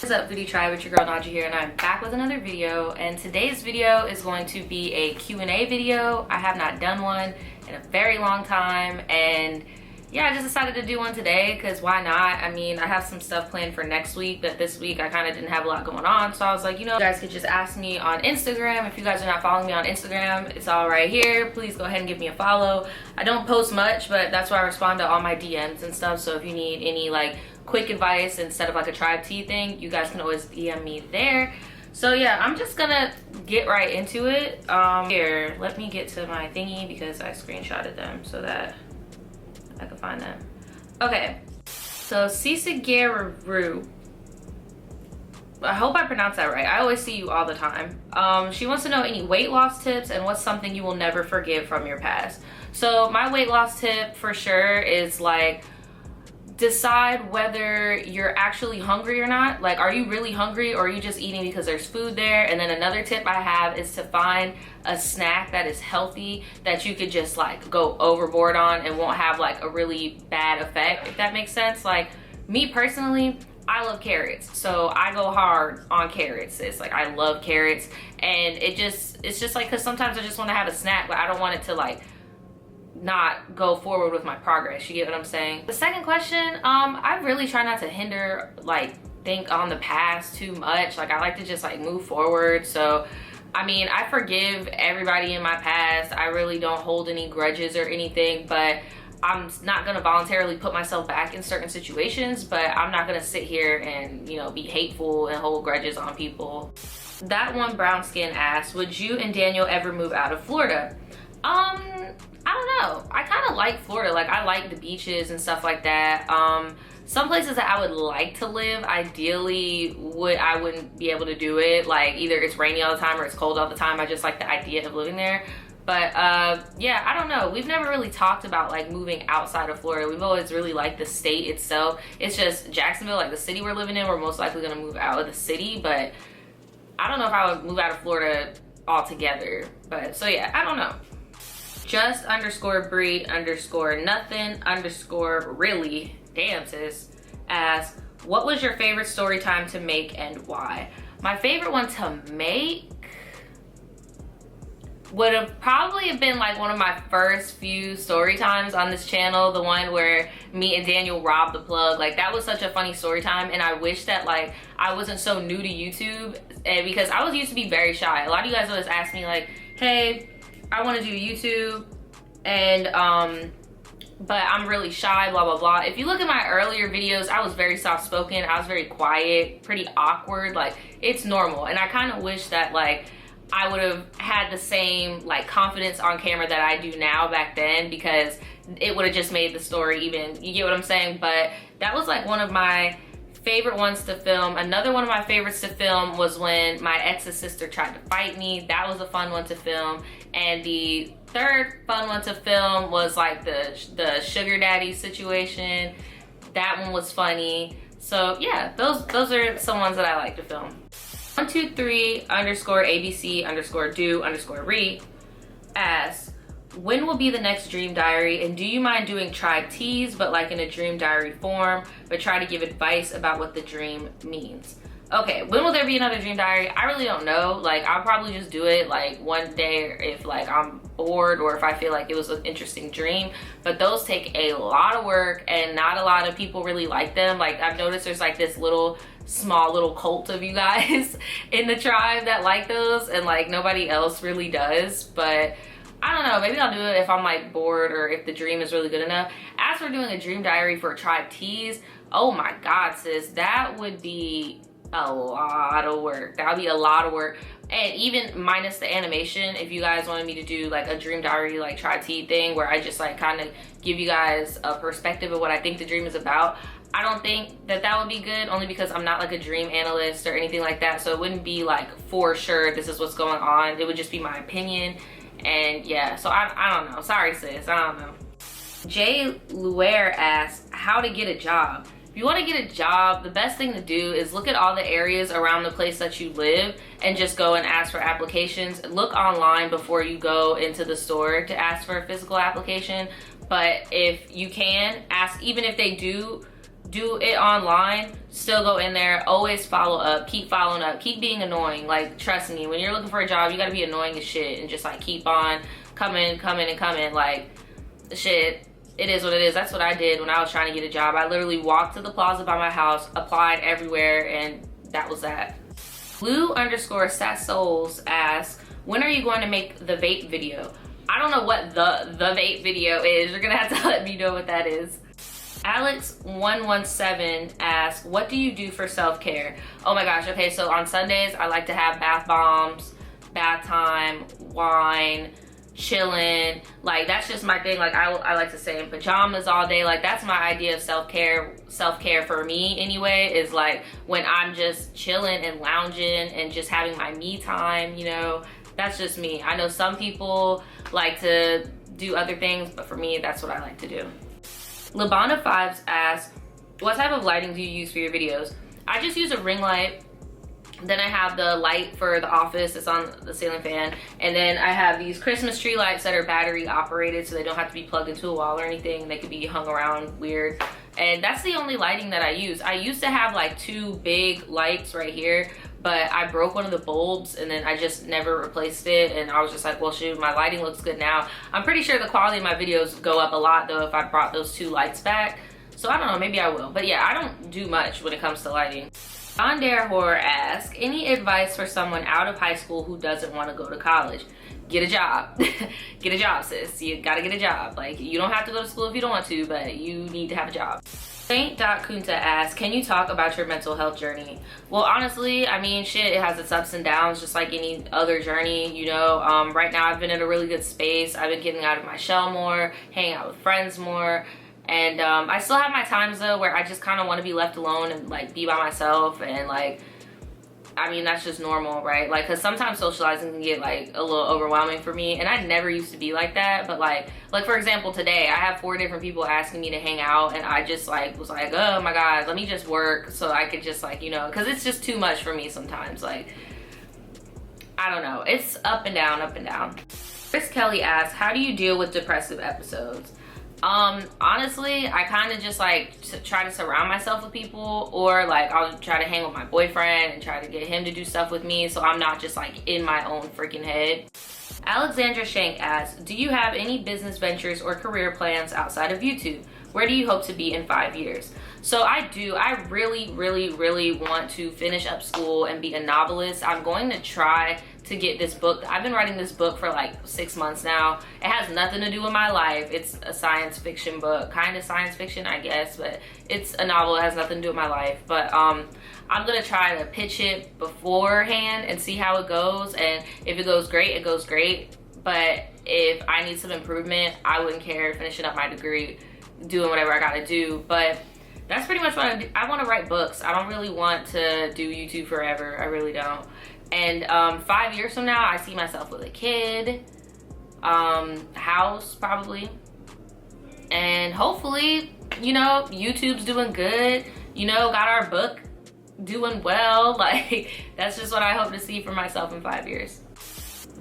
What's up, Foodie Tribe? It's your girl Nadja here, and I'm back with another video. And today's video is going to be a Q&A video. I have not done one in a very long time, and yeah, I just decided to do one today because why not? I mean, I have some stuff planned for next week, but this week I kind of didn't have a lot going on, so I was like, you know, you guys could just ask me on Instagram. If you guys are not following me on Instagram, it's all right here. Please go ahead and give me a follow. I don't post much, but that's where I respond to all my DMs and stuff, so if you need any like quick advice instead of like a tribe tea thing, you guys can always DM me there. So yeah, I'm just gonna get right into it. Here, let me get to my thingy because I screenshotted them so that I can find them. Okay, so Cisageru, I hope I pronounced that right. I always see you all the time. She wants to know any weight loss tips and what's something you will never forgive from your past. So my weight loss tip for sure is like, decide whether you're actually hungry or not. Like, are you really hungry or are you just eating because there's food there? And then another tip I have is to find a snack that is healthy that you could just like go overboard on and won't have like a really bad effect, if that makes sense. Like me personally, I love carrots, so I go hard on carrots. It's like I love carrots, and it's just like, because sometimes I just want to have a snack, but I don't want it to like not go forward with my progress. You get what I'm saying? The second question, I really try not to think on the past too much. Like I like to just like move forward. So I mean, I forgive everybody in my past. I really don't hold any grudges or anything, but I'm not gonna voluntarily put myself back in certain situations, but I'm not gonna sit here and, you know, be hateful and hold grudges on people. That one brown skin asked, would you and Daniel ever move out of Florida? I don't know. I kind of like Florida. Like I like the beaches and stuff like that. Some places that I would like to live, ideally I wouldn't be able to do it. Like either it's rainy all the time or it's cold all the time. I just like the idea of living there. But yeah, I don't know. We've never really talked about like moving outside of Florida. We've always really liked the state itself. It's just Jacksonville, like the city we're living in, we're most likely gonna move out of the city. But I don't know if I would move out of Florida altogether. But so yeah, I don't know. Just _ breed _ nothing _ really, damn sis, asks, what was your favorite story time to make and why? My favorite one to make would have probably been like one of my first few story times on this channel, the one where me and Daniel robbed the plug. Like that was such a funny story time, and I wish that like I wasn't so new to YouTube, and because I used to be very shy. A lot of you guys always ask me like, hey, I want to do YouTube, and but I'm really shy, blah blah blah. If you look at my earlier videos, I was very soft-spoken. I was very quiet, pretty awkward. Like it's normal, and I kind of wish that like I would have had the same like confidence on camera that I do now back then, because it would have just made the story even, you get what I'm saying? But that was like one of my favorite ones to film. Another one of my favorites to film was when my ex's sister tried to fight me. That was a fun one to film. And the third fun one to film was like the sugar daddy situation. That one was funny. So yeah, those are some ones that I like to film. 123 _ ABC _ do _ re asks, when will be the next dream diary, and do you mind doing tribe teas but like in a dream diary form, but try to give advice about what the dream means? Okay, when will there be another dream diary? I really don't know. Like I'll probably just do it like one day if like I'm bored or if I feel like it was an interesting dream, but those take a lot of work and not a lot of people really like them. Like I've noticed there's like this small little cult of you guys in the tribe that like those, and like nobody else really does. But I don't know, maybe I'll do it if I'm like bored or if the dream is really good enough. As for doing a dream diary for tribe teas, oh my god sis, that would be a lot of work. That would be a lot of work, and even minus the animation, if you guys wanted me to do like a dream diary like tribe tea thing where I just like kind of give you guys a perspective of what I think the dream is about, I don't think that would be good, only because I'm not like a dream analyst or anything like that. So it wouldn't be like for sure this is what's going on. It would just be my opinion. And yeah, so I don't know. Sorry sis, I don't know. Jay Luer asks, how to get a job. If you want to get a job, the best thing to do is look at all the areas around the place that you live and just go and ask for applications. Look online before you go into the store to ask for a physical application. But if you can, ask, even if they do do it online, still go in there, always follow up, keep following up, keep being annoying. Like, trust me, when you're looking for a job, you gotta be annoying as shit and just like keep on coming. Like, shit, it is what it is. That's what I did when I was trying to get a job. I literally walked to the plaza by my house, applied everywhere, and that was that. Blue_Sassouls asks, when are you going to make the vape video? I don't know what the vape video is. You're gonna have to let me know what that is. Alex117 asks, what do you do for self-care? Oh my gosh, okay, so on Sundays, I like to have bath bombs, bath time, wine, chilling. Like, that's just my thing. Like, I like to stay in pajamas all day. Like, that's my idea of self-care for me anyway, is like when I'm just chilling and lounging and just having my me time, you know. That's just me. I know some people like to do other things, but for me, that's what I like to do. Labana5s asks, what type of lighting do you use for your videos? I just use a ring light. Then I have the light for the office that's on the ceiling fan. And then I have these Christmas tree lights that are battery operated, so they don't have to be plugged into a wall or anything. They could be hung around weird. And that's the only lighting that I use. I used to have like 2 big lights right here, but I broke one of the bulbs and then I just never replaced it. And I was just like, well, shoot, my lighting looks good now. I'm pretty sure the quality of my videos go up a lot though if I brought those 2 lights back. So I don't know, maybe I will. But yeah, I don't do much when it comes to lighting. On Dare Horror asks, any advice for someone out of high school who doesn't want to go to college? Get a job. Get a job, sis. You gotta get a job. Like, you don't have to go to school if you don't want to, but you need to have a job. Saint.Kunta asks, can you talk about your mental health journey? Well, honestly, I mean, shit, it has its ups and downs just like any other journey, you know. Right now I've been in a really good space. I've been getting out of my shell more, hanging out with friends more. And I still have my times though where I just kind of want to be left alone and like be by myself, and like, I mean, that's just normal, right? Like, cause sometimes socializing can get like a little overwhelming for me, and I never used to be like that. But like for example, today I have 4 different people asking me to hang out, and I just like was like, oh my god, let me just work so I could just like, you know, cause it's just too much for me sometimes. Like, I don't know, it's up and down, up and down. Chris Kelly asks, how do you deal with depressive episodes? Honestly, I kind of just like try to surround myself with people, or like I'll try to hang with my boyfriend and try to get him to do stuff with me so I'm not just like in my own freaking head. Alexandra Shank asks, do you have any business ventures or career plans outside of YouTube? Where do you hope to be in 5 years? So I do. I really, really, really want to finish up school and be a novelist. I'm going to try to get this book. I've been writing this book for like 6 months now. It has nothing to do with my life. It's a science fiction book, kind of science fiction, I guess, but it's a novel. It has nothing to do with my life. But I'm gonna try to pitch it beforehand and see how it goes. And if it goes great, it goes great. But if I need some improvement, I wouldn't care finishing up my degree, doing whatever I gotta do. But that's pretty much what I do. I want to write books. I don't really want to do YouTube forever. I really don't. And 5 years from now, I see myself with a kid, house probably, and hopefully, you know, YouTube's doing good, you know, got our book doing well. Like, that's just what I hope to see for myself in 5 years.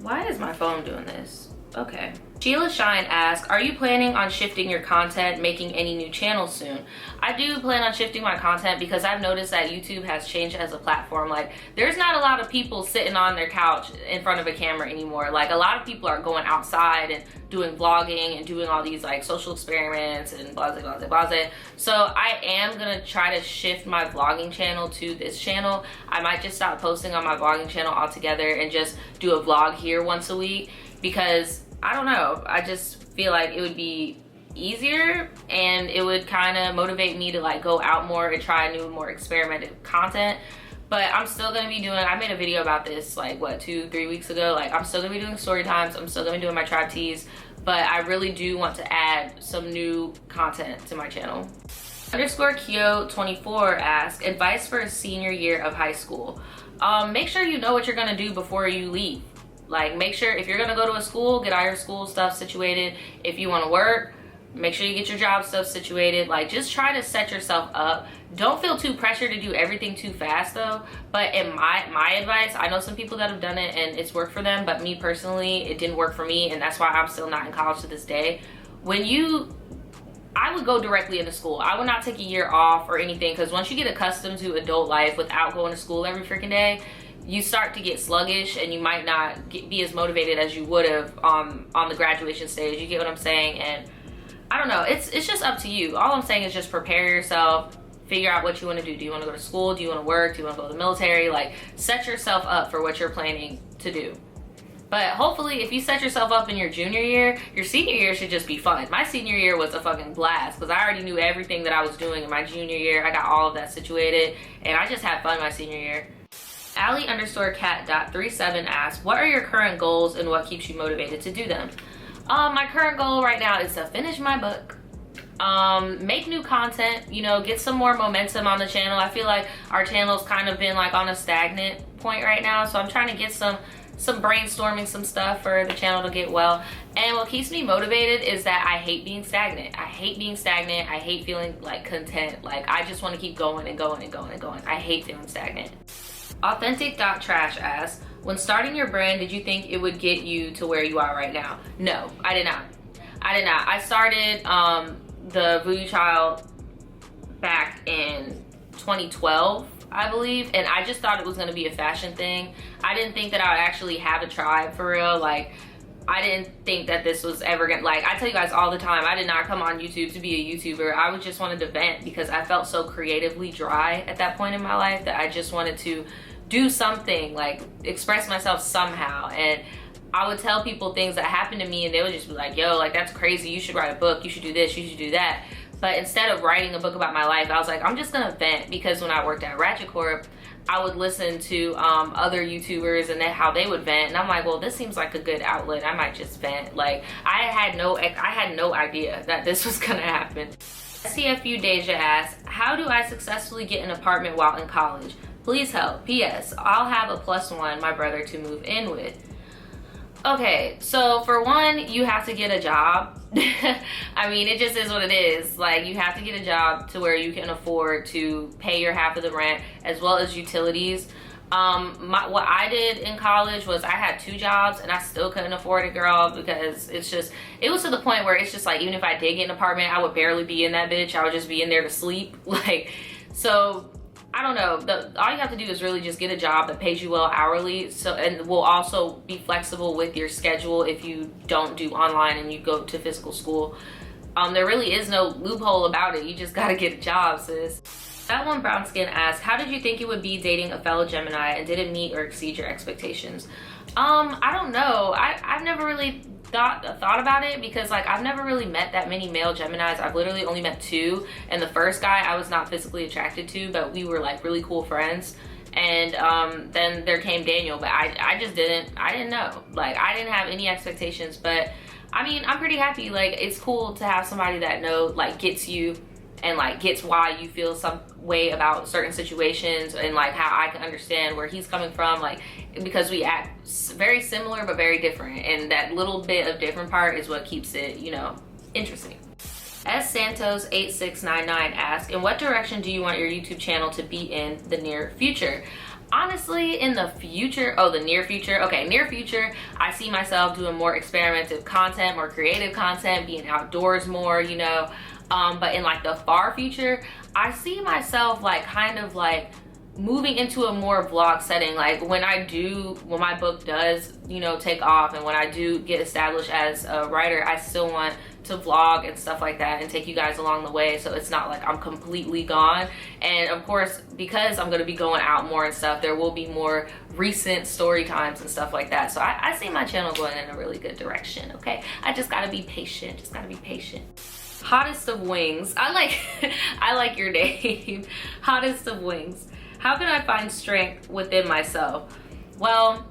Why is my phone doing this? Okay. Sheila Shine asks, are you planning on shifting your content, making any new channels soon? I do plan on shifting my content because I've noticed that YouTube has changed as a platform. Like, there's not a lot of people sitting on their couch in front of a camera anymore. Like, a lot of people are going outside and doing vlogging and doing all these like social experiments and blah, blah, blah, blah, blah. So I am gonna try to shift my vlogging channel to this channel. I might just stop posting on my vlogging channel altogether and just do a vlog here once a week, because I don't know, I just feel like it would be easier and it would kind of motivate me to like go out more and try new, more experimental content. But I'm still gonna be doing, I made a video about this like what, 2-3 weeks ago. Like, I'm still gonna be doing story times, I'm still gonna be doing my tribe teas, but I really do want to add some new content to my channel. _Kyo24 asks, advice for a senior year of high school. Make sure you know what you're gonna do before you leave. Like, make sure if you're gonna go to a school, get all your school stuff situated. If you want to work, make sure you get your job stuff situated. Like, just try to set yourself up. Don't feel too pressured to do everything too fast though. But in my advice, I know some people that have done it and it's worked for them, but me personally, it didn't work for me, and that's why I'm still not in college to this day. I would go directly into school. I would not take a year off or anything, because once you get accustomed to adult life without going to school every freaking day, you start to get sluggish and you might not be as motivated as you would have on the graduation stage. You get what I'm saying? And I don't know, it's just up to you. All I'm saying is just prepare yourself, figure out what you want to do. Do you want to go to school? Do you want to work? Do you want to go to the military? Like, set yourself up for what you're planning to do. But hopefully, if you set yourself up in your junior year, your senior year should just be fun. My senior year was a fucking blast because I already knew everything that I was doing in my junior year. I got all of that situated, and I just had fun my senior year. Ali_cat.37 asks, what are your current goals and what keeps you motivated to do them? My current goal right now is to finish my book, make new content, you know, get some more momentum on the channel. I feel like our channel's kind of been like on a stagnant point right now, so I'm trying to get some brainstorming, some stuff for the channel to get well. And what keeps me motivated is that I hate being stagnant. I hate being stagnant. I hate feeling like content. Like, I just want to keep going and going and going and going. I hate feeling stagnant. Authentic.trash asks, when starting your brand, did you think it would get you to where you are right now? No, I did not. I did not. I started the Voodoo Child back in 2012, I believe, and I just thought it was going to be a fashion thing. I didn't think that I would actually have a tribe for real. Like, I didn't think that this was ever gonna, like, I tell you guys all the time, I did not come on YouTube to be a YouTuber. I would just wanted to vent because I felt so creatively dry at that point in my life that I just wanted to do something, like express myself somehow. And I would tell people things that happened to me and they would just be like, yo, like, that's crazy, you should write a book, you should do this, you should do that. But instead of writing a book about my life, I was like, I'm just gonna vent, because when I worked at Ratchet Corp, I would listen to other YouTubers and how they would vent, and I'm like, well, this seems like a good outlet. I might just vent. Like, I had no idea that this was gonna happen. CFU Deja asks, how do I successfully get an apartment while in college? Please help. P.S. I'll have a +1, my brother, to move in with. Okay, so for one, you have to get a job. I mean, it just is what it is. Like, you have to get a job to where you can afford to pay your half of the rent as well as utilities. What I did in college was I had 2 jobs and I still couldn't afford it, girl, because it was to the point where it's just like, even if I did get an apartment, I would barely be in that bitch. I would just be in there to sleep. Like, so I don't know. All you have to do is really just get a job that pays you well hourly, and will also be flexible with your schedule if you don't do online and you go to physical school. There really is no loophole about it. You just gotta get a job, sis. That one brown skin asks, how did you think it would be dating a fellow Gemini, and did it meet or exceed your expectations? I don't know. I've never really thought about it, because like, I've never really met that many male Geminis. I've literally only met 2, and the first guy I was not physically attracted to, but we were like really cool friends. And then there came Daniel, but I didn't know. Like, I didn't have any expectations, but I mean, I'm pretty happy. Like, it's cool to have somebody that gets you and like gets why you feel some way about certain situations, and like how I can understand where he's coming from, like, because we act very similar but very different, and that little bit of different part is what keeps it, you know, interesting. S Santos 8699 asks, in what direction do you want your YouTube channel to be in the near future? Honestly, in the future, the near future, okay, near future, I see myself doing more experimental content, more creative content, being outdoors more, you know. But in like the far future, I see myself like kind of like moving into a more vlog setting. Like, when my book does, you know, take off, and when I do get established as a writer, I still want to vlog and stuff like that and take you guys along the way, so it's not like I'm completely gone. And of course, because I'm going to be going out more and stuff, there will be more recent story times and stuff like that. So I see my channel going in a really good direction, okay? I just gotta be patient, Hottest of Wings. I like your name. Hottest of Wings. How can I find strength within myself? Well,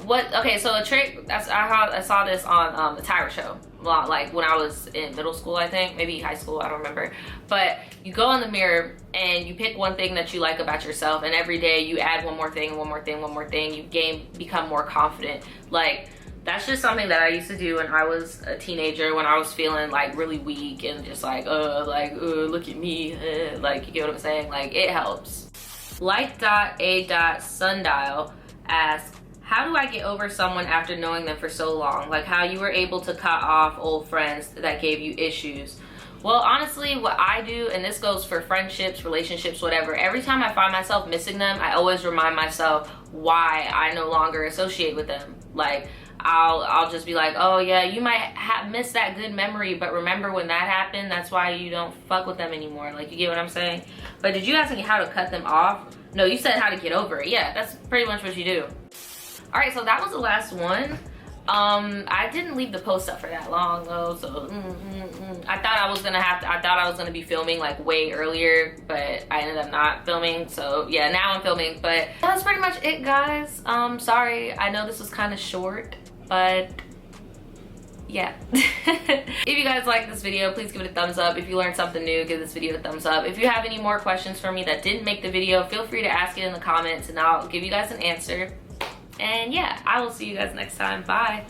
so a trick, I saw this on the Tyra show, like when I was in middle school, I think, maybe high school, I don't remember. But you go in the mirror and you pick one thing that you like about yourself, and every day you add one more thing, you become more confident. Like, that's just something that I used to do when I was a teenager, when I was feeling like really weak and just like, look at me, like, you get what I'm saying? Like, it helps. Like.a.sundial asks, how do I get over someone after knowing them for so long? Like, how you were able to cut off old friends that gave you issues. Well, honestly, what I do, and this goes for friendships, relationships, whatever, every time I find myself missing them, I always remind myself why I no longer associate with them. Like, I'll just be like, oh yeah, you might have missed that good memory, but remember when that happened, that's why you don't fuck with them anymore. Like, you get what I'm saying? But did you ask me how to cut them off? No, you said how to get over it. Yeah, that's pretty much what you do. All right, so that was the last one. I didn't leave the post up for that long though, so I thought I was gonna be filming like way earlier, but I ended up not filming. So yeah, now I'm filming, but that's pretty much it, guys. Sorry, I know this was kind of short, but yeah. If you guys like this video, please give it a thumbs up. If you learned something new, give this video a thumbs up. If you have any more questions for me that didn't make the video, feel free to ask it in the comments and I'll give you guys an answer. And yeah, I will see you guys next time. Bye.